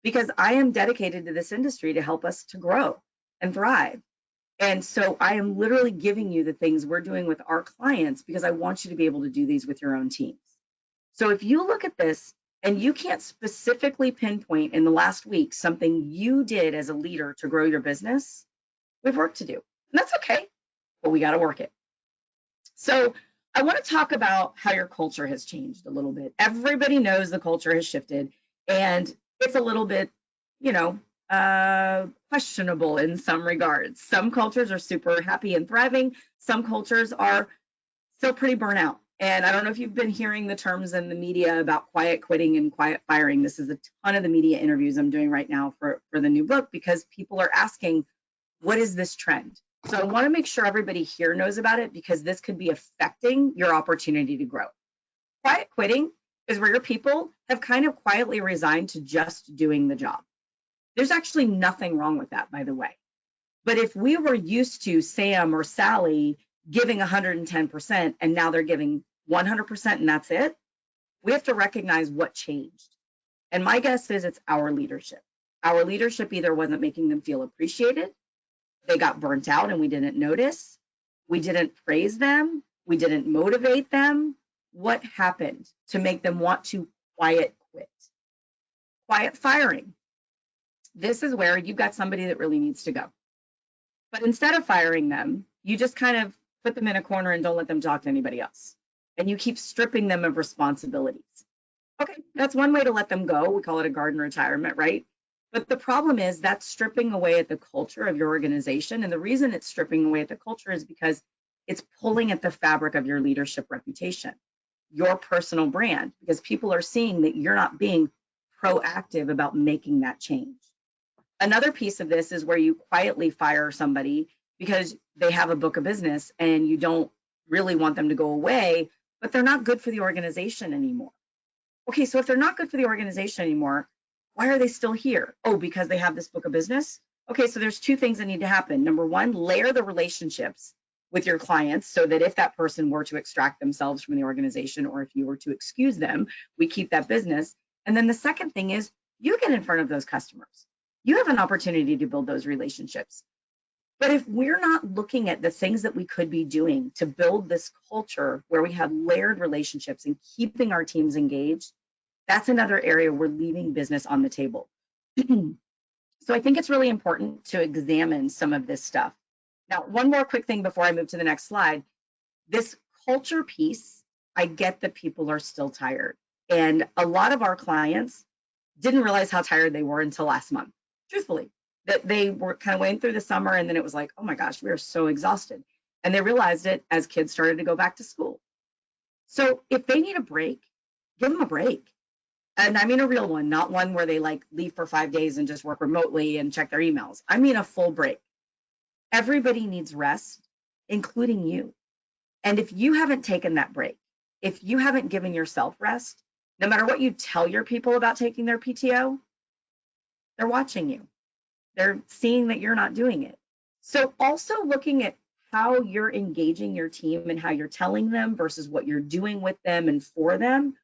S3: because I am dedicated to this industry to help us to grow and thrive. And so I am literally giving you the things we're doing with our clients because I want you to be able to do these with your own teams. So if you look at this and you can't specifically pinpoint in the last week something you did as a leader to grow your business, we have work to do. And that's okay, but we got to work it. So I want to talk about how your culture has changed a little bit. Everybody knows the culture has shifted, and it's a little bit, you know, questionable in some regards. Some cultures are super happy and thriving. Some cultures are still pretty burnt out. And I don't know if you've been hearing the terms in the media about quiet quitting and quiet firing. This is a ton of the media interviews I'm doing right now for the new book because people are asking, what is this trend? So I want to make sure everybody here knows about it because this could be affecting your opportunity to grow. Quiet quitting is where your people have kind of quietly resigned to just doing the job. There's actually nothing wrong with that, by the way. But if we were used to Sam or Sally giving 110% and now they're giving 100% and that's it, we have to recognize what changed. And my guess is it's our leadership. Our leadership either wasn't making them feel appreciated, they got burnt out and we didn't notice, we didn't praise them, we didn't motivate them. What happened to make them want to quiet quit? Quiet firing. This is where you've got somebody that really needs to go. But instead of firing them, you just kind of put them in a corner and don't let them talk to anybody else. And you keep stripping them of responsibilities. Okay, that's one way to let them go. We call it a garden retirement, right? But the problem is that's stripping away at the culture of your organization. And the reason it's stripping away at the culture is because it's pulling at the fabric of your leadership reputation, your personal brand, because people are seeing that you're not being proactive about making that change. Another piece of this is where you quietly fire somebody because they have a book of business and you don't really want them to go away, but they're not good for the organization anymore. Okay, so if they're not good for the organization anymore, why are they still here? Oh, because they have this book of business? Okay, so there's two things that need to happen. Number one, layer the relationships with your clients so that if that person were to extract themselves from the organization or if you were to excuse them, we keep that business. And then the second thing is you get in front of those customers. You have an opportunity to build those relationships. But if we're not looking at the things that we could be doing to build this culture where we have layered relationships and keeping our teams engaged, that's another area we're leaving business on the table. So I think it's really important to examine some of this stuff. Now, one more quick thing before I move to the next slide. This culture piece, I get that people are still tired. And a lot of our clients didn't realize how tired they were until last month, truthfully, that they were kind of waiting through the summer. And then it was like, oh my gosh, we are so exhausted. And they realized it as kids started to go back to school. So if they need a break, give them a break. And I mean a real one, not one where they like leave for 5 days and just work remotely and check their emails. I mean a full break. Everybody needs rest, including you. And if you haven't taken that break, if you haven't given yourself rest, no matter what you tell your people about taking their PTO, they're watching you. They're seeing that you're not doing it. So also looking at how you're engaging your team and how you're telling them versus what you're doing with them and for them,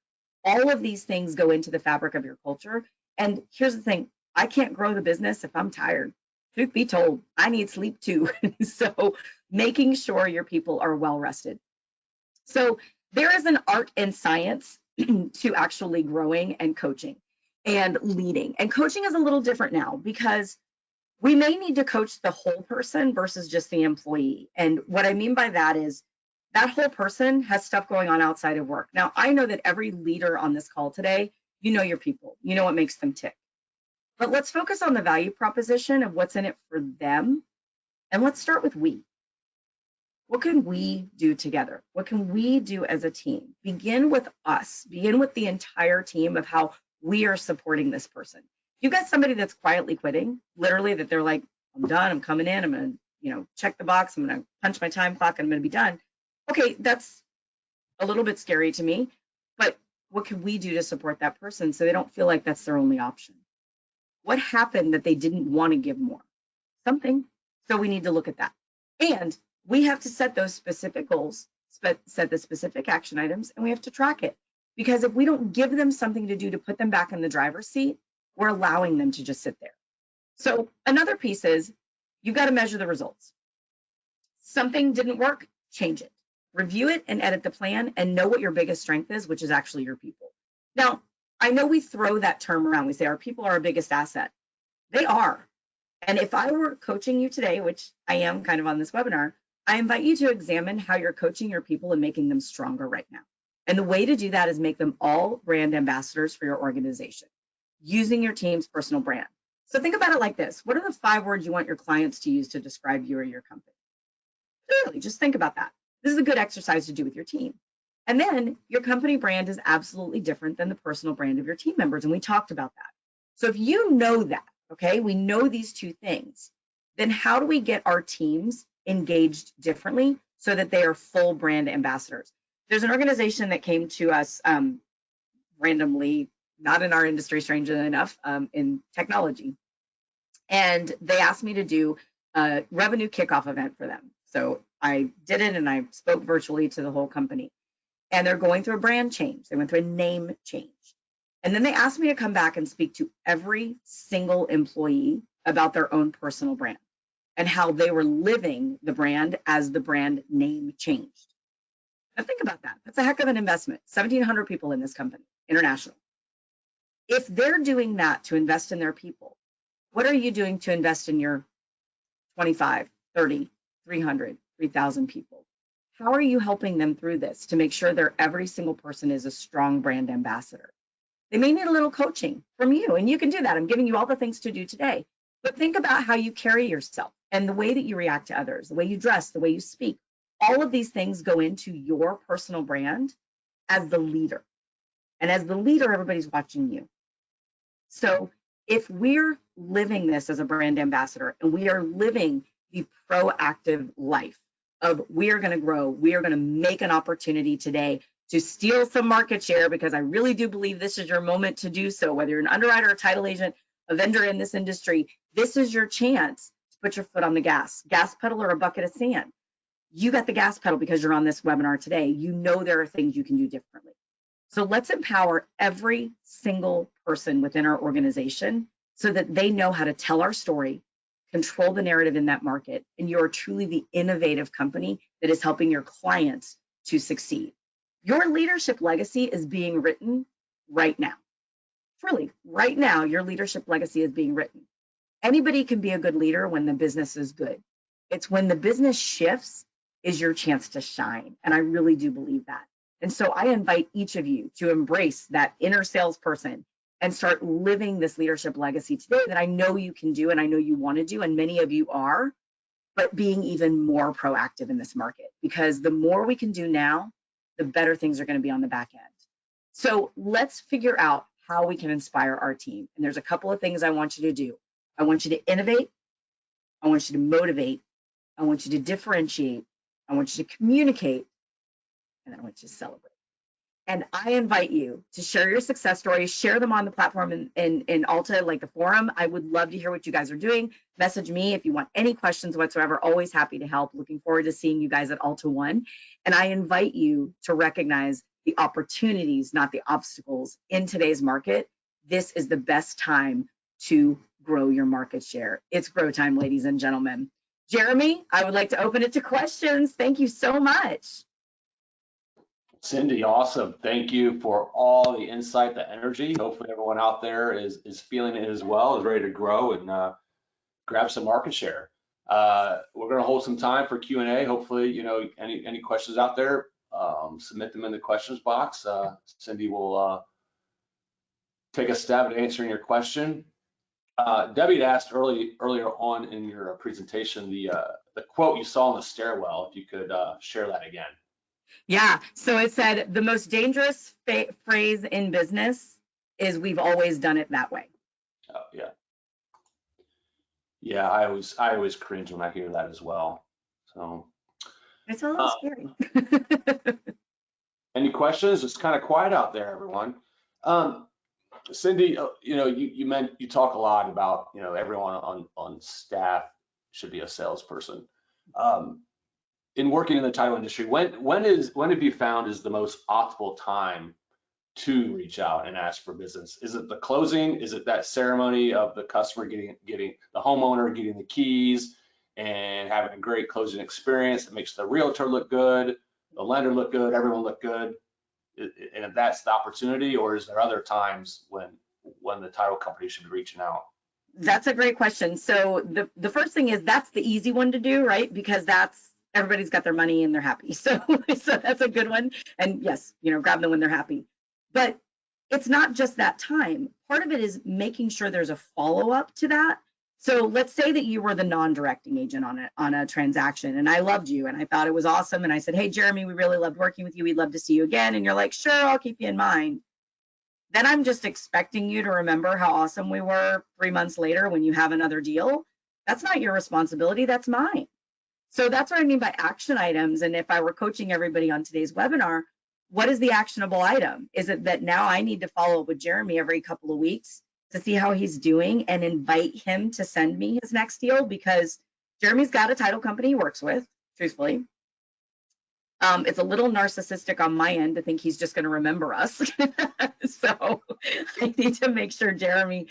S3: all of these things go into the fabric of your culture. And here's the thing, I can't grow the business if I'm tired. Truth be told, I need sleep too. So making sure your people are well rested. So there is an art and science to actually growing and coaching and leading. And coaching is a little different now because we may need to coach the whole person versus just the employee. And what I mean by that is that whole person has stuff going on outside of work. Now, I know that every leader on this call today, you know your people, you know what makes them tick. But let's focus on the value proposition of what's in it for them. And let's start with we. What can we do together? What can we do as a team? Begin with us, begin with the entire team of how we are supporting this person. You've got somebody that's quietly quitting, literally that they're like, I'm done, I'm coming in, I'm gonna, check the box, I'm gonna punch my time clock, I'm gonna be done. Okay, that's a little bit scary to me, but what can we do to support that person so they don't feel like that's their only option? What happened that they didn't want to give more? Something. So we need to look at that. And we have to set those specific goals, set the specific action items, and we have to track it. Because if we don't give them something to do to put them back in the driver's seat, we're allowing them to just sit there. So another piece is you've got to measure the results. Something didn't work, change it. Review it and edit the plan and know what your biggest strength is, which is actually your people. Now, I know we throw that term around. We say our people are our biggest asset. They are. And if I were coaching you today, which I am kind of on this webinar, I invite you to examine how you're coaching your people and making them stronger right now. And the way to do that is make them all brand ambassadors for your organization, using your team's personal brand. So think about it like this. What are the 5 words you want your clients to use to describe you or your company? Really, just think about that. This is a good exercise to do with your team. And then your company brand is absolutely different than the personal brand of your team members. And we talked about that. So if you know that, okay, we know these 2 things, then how do we get our teams engaged differently so that they are full brand ambassadors? There's an organization that came to us randomly, not in our industry, strangely enough, in technology. And they asked me to do a revenue kickoff event for them. So I did it and I spoke virtually to the whole company. And they're going through a brand change. They went through a name change. And then they asked me to come back and speak to every single employee about their own personal brand and how they were living the brand as the brand name changed. Now think about that. That's a heck of an investment. 1,700 people in this company, international. If they're doing that to invest in their people, what are you doing to invest in your 25, 30, 300, 3,000 people? How are you helping them through this to make sure that every single person is a strong brand ambassador? They may need a little coaching from you, and you can do that. I'm giving you all the things to do today. But think about how you carry yourself and the way that you react to others, the way you dress, the way you speak. All of these things go into your personal brand as the leader. And as the leader, everybody's watching you. So if we're living this as a brand ambassador and we are living the proactive life of we are going to grow, we are going to make an opportunity today to steal some market share, because I really do believe this is your moment to do so, whether you're an underwriter, a title agent, a vendor in this industry, this is your chance to put your foot on the gas pedal or a bucket of sand. You got the gas pedal because you're on this webinar today. You know there are things you can do differently. So let's empower every single person within our organization so that they know how to tell our story, control the narrative in that market, and you're truly the innovative company that is helping your clients to succeed. Your leadership legacy is being written right now. Truly, right now, your leadership legacy is being written. Anybody can be a good leader when the business is good. It's when the business shifts is your chance to shine. And I really do believe that. And so I invite each of you to embrace that inner salesperson and start living this leadership legacy today that I know you can do and I know you want to do, and many of you are, but being even more proactive in this market, because the more we can do now, the better things are going to be on the back end. So let's figure out how we can inspire our team. And there's a couple of things I want you to do. I want you to innovate. I want you to motivate. I want you to differentiate. I want you to communicate. And I want you to celebrate. And I invite you to share your success stories, share them on the platform in ALTA, like the forum. I would love to hear what you guys are doing. Message me if you want any questions whatsoever. Always happy to help. Looking forward to seeing you guys at ALTA 1. And I invite you to recognize the opportunities, not the obstacles in today's market. This is the best time to grow your market share. It's grow time, ladies and gentlemen. Jeremy, I would like to open it to questions. Thank you so much.
S1: Cindy, awesome. Thank you for all the insight, the energy. Hopefully everyone out there is feeling it as well, is ready to grow and grab some market share. We're going to hold some time for Q&A. Hopefully, you know, any questions out there, submit them in the questions box. Cindy will take a stab at answering your question. Debbie had asked earlier on in your presentation the quote you saw in the stairwell, if you could share that again.
S3: Yeah, so it said the most dangerous phrase in business is we've always done it that way.
S1: Oh, yeah. Yeah, I always cringe when I hear that as well. So
S3: it's a little scary.
S1: Any questions? It's kind of quiet out there, everyone. Cindy, you know, you talk a lot about, you know, everyone on staff should be a salesperson. In working in the title industry, when have you found is the most optimal time to reach out and ask for business? Is it the closing? Is it that ceremony of the customer getting the homeowner getting the keys and having a great closing experience that makes the realtor look good, the lender look good, everyone look good? And if that's the opportunity, or is there other times when the title company should be reaching out?
S3: That's a great question. So the first thing is that's the easy one to do, right? Because that's everybody's got their money and they're happy. So that's a good one. And yes, you know, grab them when they're happy. But it's not just that time. Part of it is making sure there's a follow-up to that. So let's say that you were the non-directing agent on a transaction, and I loved you and I thought it was awesome. And I said, hey, Jeremy, we really loved working with you. We'd love to see you again. And you're like, sure, I'll keep you in mind. Then I'm just expecting you to remember how awesome we were 3 months later when you have another deal. That's not your responsibility. That's mine. So that's what I mean by action items. And if I were coaching everybody on today's webinar, what is the actionable item? Is it that now I need to follow up with Jeremy every couple of weeks to see how he's doing and invite him to send me his next deal? Because Jeremy's got a title company he works with, truthfully. It's a little narcissistic on my end to think he's just going to remember us. So I need to make sure Jeremy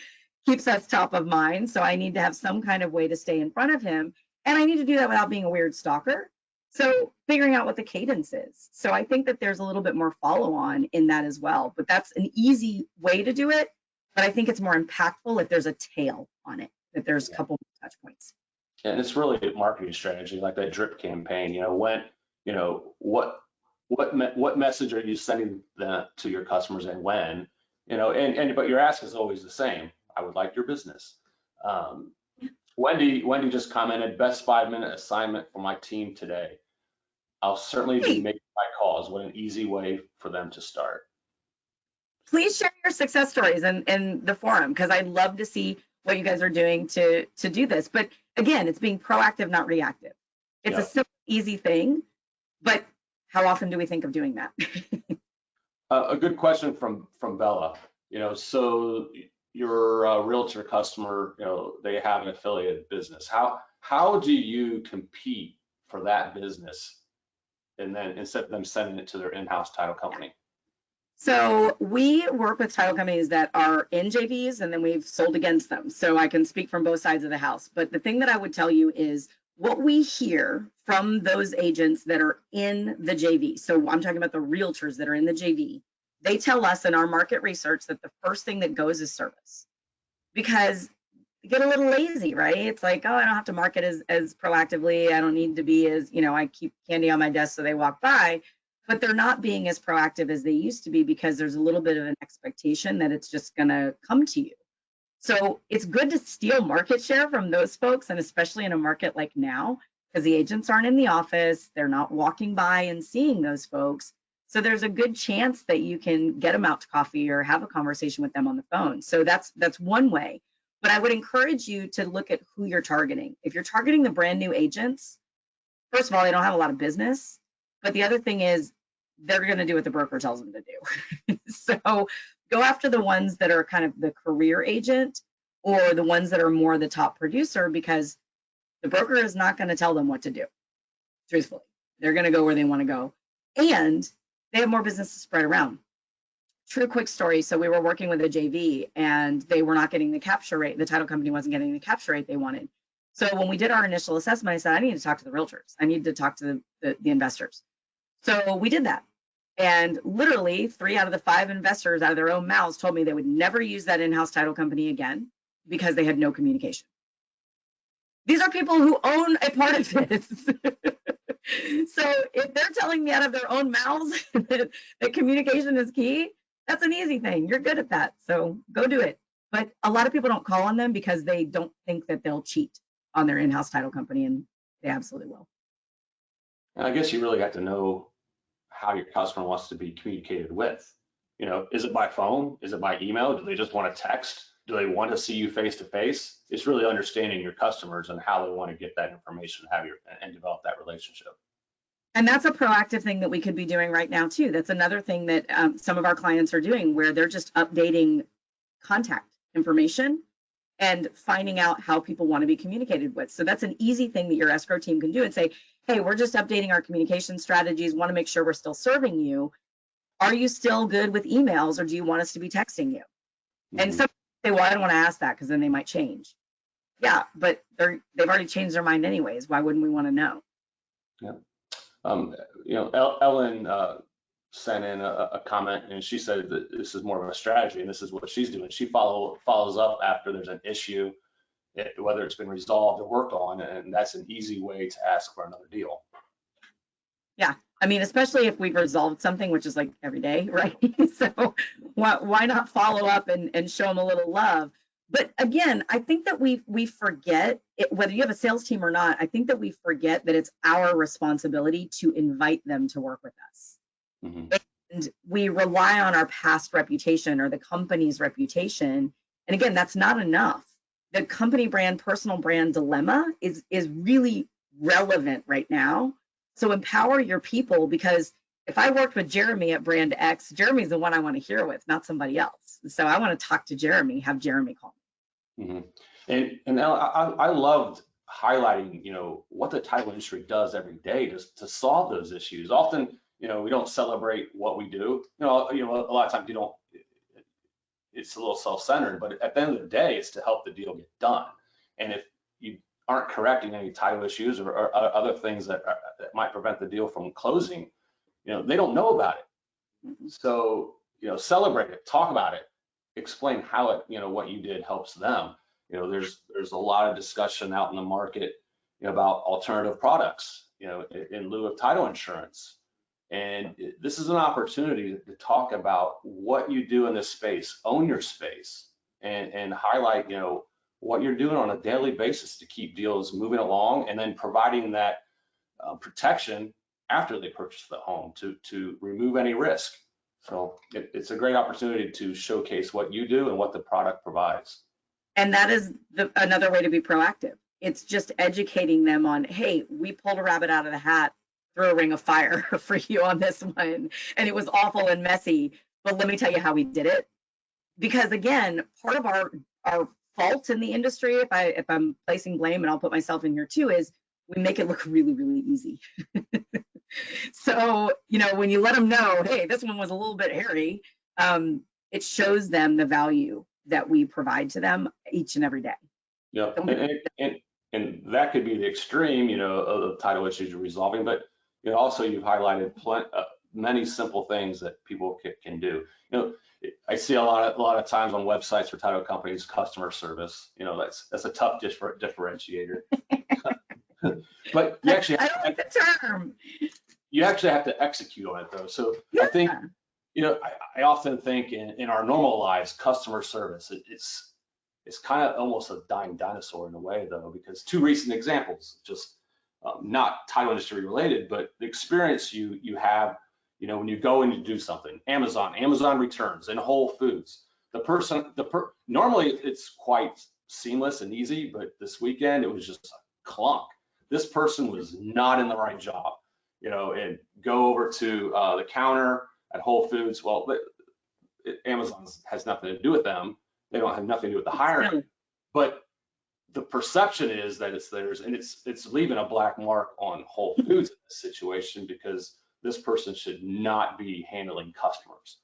S3: keeps us top of mind. So I need to have some kind of way to stay in front of him. And I need to do that without being a weird stalker. So figuring out what the cadence is. So I think that there's a little bit more follow on in that as well. But that's an easy way to do it. But I think it's more impactful if there's a tail on it, that there's a couple touch points.
S1: And it's really a marketing strategy, like that drip campaign. You know, when, you know, what message are you sending to your customers and when? You know, but your ask is always the same. I would like your business. Wendy just commented, best 5-minute assignment for my team today. I'll certainly be making my calls. What an easy way for them to start.
S3: Please share your success stories in the forum, because I'd love to see what you guys are doing to do this. But again, it's being proactive, not reactive. It's a simple, easy thing, but how often do we think of doing that?
S1: A good question from Bella. You know, so your realtor customer, you know, they have an affiliated business. How do you compete for that business, and then instead of them sending it to their in-house title company?
S3: So we work with title companies that are in JVs, and then we've sold against them. So I can speak from both sides of the house. But the thing that I would tell you is what we hear from those agents that are in the JV. So I'm talking about the realtors that are in the JV. They tell us in our market research that the first thing that goes is service. Because get a little lazy, right? It's like, oh, I don't have to market as proactively. I don't need to be as, I keep candy on my desk so they walk by, but they're not being as proactive as they used to be because there's a little bit of an expectation that it's just going to come to you. So it's good to steal market share from those folks, and especially in a market like now, because the agents aren't in the office, they're not walking by and seeing those folks. So there's a good chance that you can get them out to coffee or have a conversation with them on the phone. So that's one way. But I would encourage you to look at who you're targeting. If you're targeting the brand new agents, first of all, they don't have a lot of business. But the other thing is they're going to do what the broker tells them to do. So go after the ones that are kind of the career agent or the ones that are more the top producer, because the broker is not going to tell them what to do. Truthfully, they're going to go where they want to go. And they have more business to spread around. True quick story. So we were working with a JV and they were not getting the capture rate. The title company wasn't getting the capture rate they wanted. So when we did our initial assessment, I said, I need to talk to the realtors. I need to talk to the investors. So we did that. And literally 3 out of the 5 investors out of their own mouths told me they would never use that in-house title company again because they had no communication. These are people who own a part of this. So if they're telling me out of their own mouths that communication is key, that's an easy thing. You're good at that. So go do it. But a lot of people don't call on them because they don't think that they'll cheat on their in-house title company, and they absolutely will.
S1: And I guess you really got to know how your customer wants to be communicated with. Is it by phone? Is it by email? Do they just want to text? Do they want to see you face to face? It's really understanding your customers and how they want to get that information, and develop that relationship.
S3: And that's a proactive thing that we could be doing right now too. That's another thing that some of our clients are doing, where they're just updating contact information and finding out how people want to be communicated with. So that's an easy thing that your escrow team can do and say, hey, we're just updating our communication strategies, want to make sure we're still serving you. Are you still good with emails, or do you want us to be texting you? Mm-hmm. And some say, well, I don't want to ask that because then they might change. Yeah, but they've already changed their mind anyways. Why wouldn't we want to know?
S1: Yeah. Ellen sent in a comment, and she said that this is more of a strategy, and this is what she's doing. She follows up after there's an issue, whether it's been resolved or worked on, and that's an easy way to ask for another deal.
S3: Yeah, I mean, especially if we've resolved something, which is like every day, right? So why not follow up and show them a little love? But again, I think that we forget it, whether you have a sales team or not. I think that we forget that it's our responsibility to invite them to work with us. Mm-hmm. And we rely on our past reputation or the company's reputation. And again, that's not enough. The company brand, personal brand dilemma is really relevant right now. So empower your people, because if I worked with Jeremy at Brand X, Jeremy's the one I want to hear with, not somebody else. So I want to talk to Jeremy, have Jeremy call me.
S1: Mm-hmm. And I loved highlighting, what the title industry does every day to solve those issues. Often, we don't celebrate what we do. A lot of times it's a little self-centered, but at the end of the day, it's to help the deal get done. And if you aren't correcting any title issues or other things that might prevent the deal from closing, they don't know about it. So, celebrate it, talk about it, explain how it, what you did helps them. There's a lot of discussion out in the market about alternative products, in lieu of title insurance. And this is an opportunity to talk about what you do in this space, own your space, and highlight, what you're doing on a daily basis to keep deals moving along, and then providing that protection after they purchase the home to remove any risk. So it's a great opportunity to showcase what you do and what the product provides.
S3: And that is another way to be proactive. It's just educating them on, hey, we pulled a rabbit out of the hat, threw a ring of fire for you on this one, and it was awful and messy, but let me tell you how we did it. Because again, part of our fault in the industry, if I'm placing blame, and I'll put myself in here too, is we make it look really, really easy. So, when you let them know, hey, this one was a little bit hairy, it shows them the value that we provide to them each and every day.
S1: Yeah, and that could be the extreme, of the title issues you're resolving, but also you've highlighted many simple things that people can do. You know, I see a lot of times on websites for title companies, customer service. You know, that's a tough differentiator. But you actually
S3: I don't like the term.
S1: You actually have to execute on it though. So
S3: Yeah.
S1: I think, you know, I often think in our normal lives, customer service, it's kind of almost a dying dinosaur in a way though, because two recent examples, just not title industry related, but the experience you have, you know, when you go in to do something, Amazon returns, and Whole Foods, normally it's quite seamless and easy, but this weekend it was just a clunk. This person was not in the right job, you know, and go over to the counter at Whole Foods. Well, Amazon has nothing to do with them. They don't have nothing to do with the hiring, but the perception is that it's theirs, and it's leaving a black mark on Whole Foods in this situation, because this person should not be handling customers.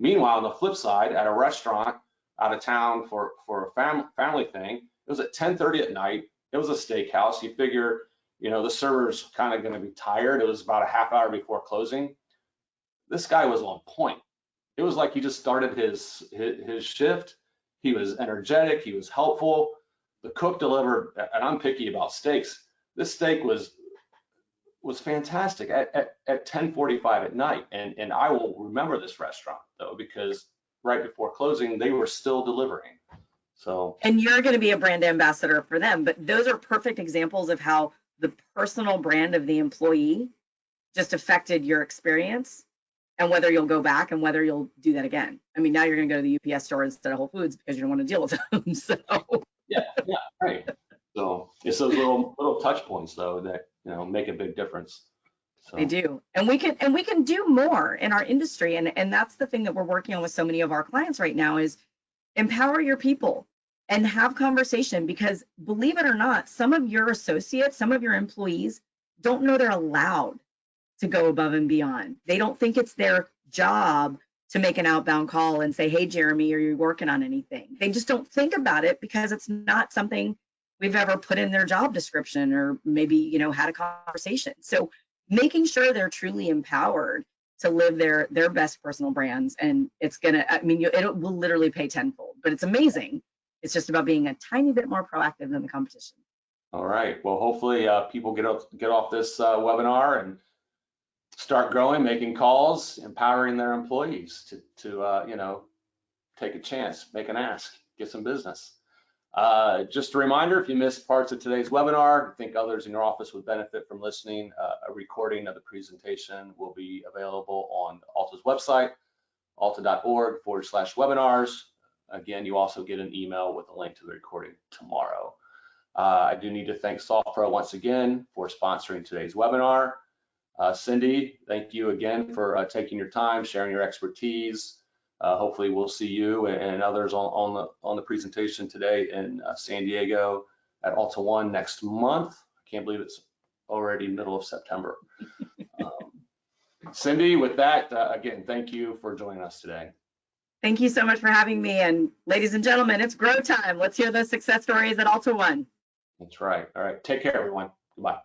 S1: Meanwhile, on the flip side, at a restaurant out of town for a family thing, it was at 10:30 at night. It was a steakhouse. You figure, you know, the server's kind of going to be tired. It was about a half hour before closing. This guy was on point. It was like he just started his shift. He was energetic. He was helpful. The cook delivered, and I'm picky about steaks. This steak was fantastic at 10:45 at night, and I will remember this restaurant though, because right before closing they were still delivering. So,
S3: and you're going to be a brand ambassador for them, but those are perfect examples of how the personal brand of the employee just affected your experience and whether you'll go back and whether you'll do that again. I mean, now you're going to go to the UPS store instead of Whole Foods because you don't want to deal with them. So
S1: yeah, right. So it's those little touch points though that, you know, make a big difference. So.
S3: They do, and we can do more in our industry, and that's the thing that we're working on with so many of our clients right now is empower your people and have conversation, because believe it or not, some of your associates, some of your employees don't know they're allowed to go above and beyond. They don't think it's their job to make an outbound call and say, hey, Jeremy, are you working on anything? They just don't think about it because it's not something we've ever put in their job description, or maybe, you know, had a conversation. So making sure they're truly empowered to live their best personal brands, and it's gonna, I mean, it will literally pay tenfold, but it's amazing. It's just about being a tiny bit more proactive than the competition.
S1: All right. Well, hopefully people get off this webinar and start growing, making calls, empowering their employees to you know, take a chance, make an ask, get some business. Just a reminder, if you missed parts of today's webinar, think others in your office would benefit from listening, a recording of the presentation will be available on ALTA's website, alta.org/webinars. Again, you also get an email with a link to the recording tomorrow. I do need to thank SoftPro once again for sponsoring today's webinar. Cindy, thank you again for taking your time, sharing your expertise. Hopefully we'll see you and others on the presentation today in San Diego at ALTA One next month. I can't believe it's already middle of September. Cindy, with that, again, thank you for joining us today.
S3: Thank you so much for having me. And ladies and gentlemen, it's grow time. Let's hear those success stories at ALTA One.
S1: That's right. All right. Take care, everyone. Goodbye.